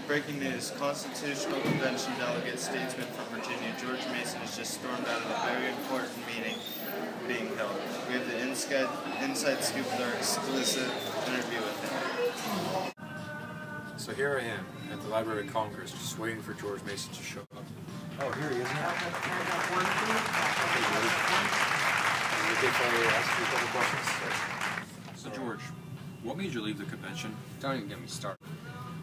Breaking news. Constitutional Convention delegate statesman from Virginia, George Mason, has just stormed out of a very important meeting being held. We have the inside scoop with our exclusive interview with him. So here I am at the Library of Congress, just waiting for George Mason to show up. Oh, here he is now. Okay, if I ask you a couple questions? So George, what made you leave the convention? Don't even get me started.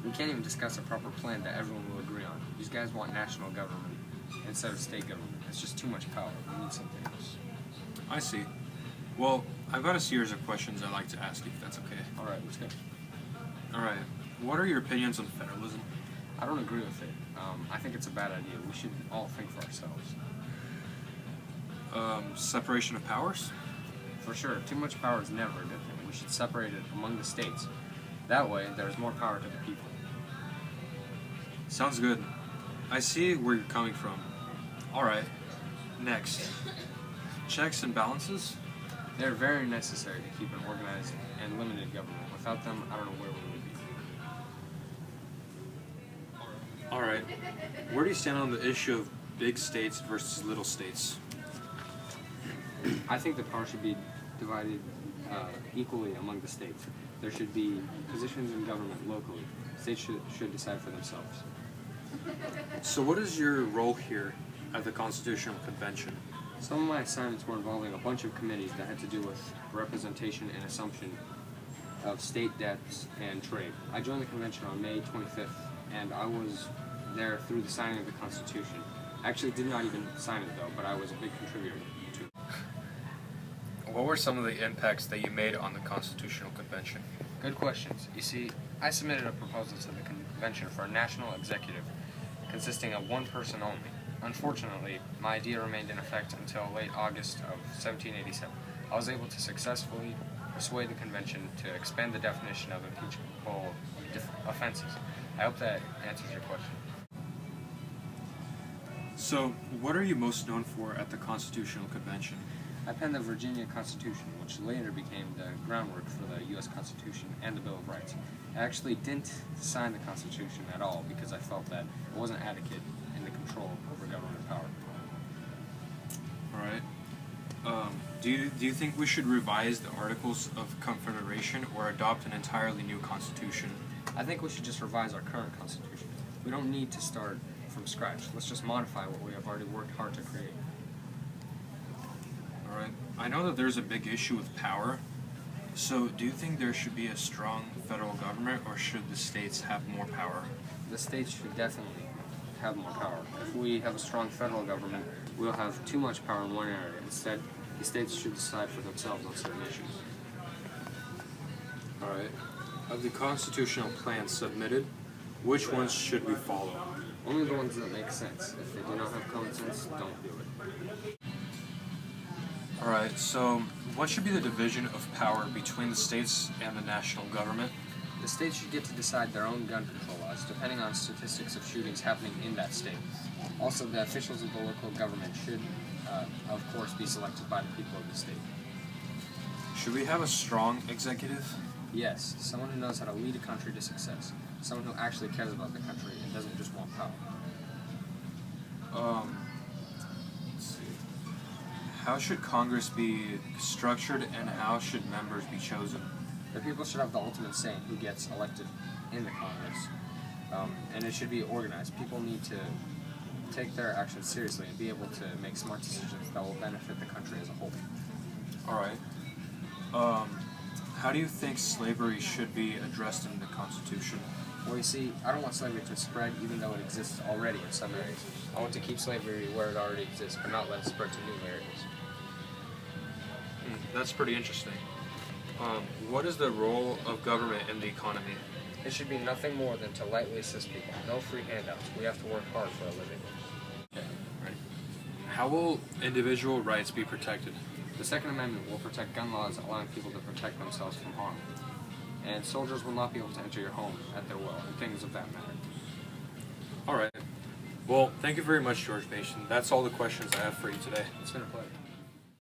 We can't even discuss a proper plan that everyone will agree on. These guys want national government instead of state government. It's just too much power. We need something else. I see. Well, I've got a series of questions I'd like to ask you, if that's okay. Alright, let's go. Alright, what are your opinions on federalism? I don't agree with it. I think it's a bad idea. We should all think for ourselves. Separation of powers? For sure. Too much power is never a good thing. We should separate it among the states. That way, there's more power to the people. Sounds good. I see where you're coming from. Alright, next. Checks and balances? They're very necessary to keep an organized and limited government. Without them, I don't know where we would be. Alright, where do you stand on the issue of big states versus little states? I think the power should be divided equally among the states. There should be positions in government locally. States should decide for themselves. So what is your role here at the Constitutional Convention? Some of my assignments were involving a bunch of committees that had to do with representation and assumption of state debts and trade. I joined the convention on May 25th, and I was there through the signing of the Constitution. I actually did not even sign it though, but I was a big contributor to it. What were some of the impacts that you made on the Constitutional Convention? Good questions. You see, I submitted a proposal to the convention for a national executive consisting of one person only. Unfortunately, my idea remained in effect until late August of 1787. I was able to successfully persuade the convention to expand the definition of impeachable offenses. I hope that answers your question. So, what are you most known for at the Constitutional Convention? I penned the Virginia Constitution, which later became the groundwork for the U.S. Constitution and the Bill of Rights. I actually didn't sign the Constitution at all because I felt that it wasn't adequate in the control over government power. Alright. Do you think we should revise the Articles of Confederation or adopt an entirely new Constitution? I think we should just revise our current Constitution. We don't need to start from scratch. Let's just modify what we have already worked hard to create. Alright. I know that there's a big issue with power. So, do you think there should be a strong federal government, or should the states have more power? The states should definitely have more power. If we have a strong federal government, we'll have too much power in one area. Instead, the states should decide for themselves on certain issues. Alright. Of the constitutional plans submitted, which ones should we follow? Only the ones that make sense. If they do not have common sense, don't do it. Alright, so what should be the division of power between the states and the national government? The states should get to decide their own gun control laws, depending on statistics of shootings happening in that state. Also, the officials of the local government should, of course, be selected by the people of the state. Should we have a strong executive? Yes, someone who knows how to lead a country to success. Someone who actually cares about the country and doesn't just want power. Let's see. How should Congress be structured and how should members be chosen? The people should have the ultimate say in who gets elected in the Congress. And it should be organized. People need to take their actions seriously and be able to make smart decisions that will benefit the country as a whole. Alright. How do you think slavery should be addressed in the Constitution? Well, you see, I don't want slavery to spread even though it exists already in some areas. I want to keep slavery where it already exists, but not let it spread to new areas. That's pretty interesting. What is the role of government in the economy? It should be nothing more than to lightly assist people. No free handouts. We have to work hard for a living. Okay, right. How will individual rights be protected? The Second Amendment will protect gun laws, allowing people to protect themselves from harm. And soldiers will not be able to enter your home at their will, and things of that matter. Alright. Well, thank you very much, George Mason. That's all the questions I have for you today. It's been a pleasure.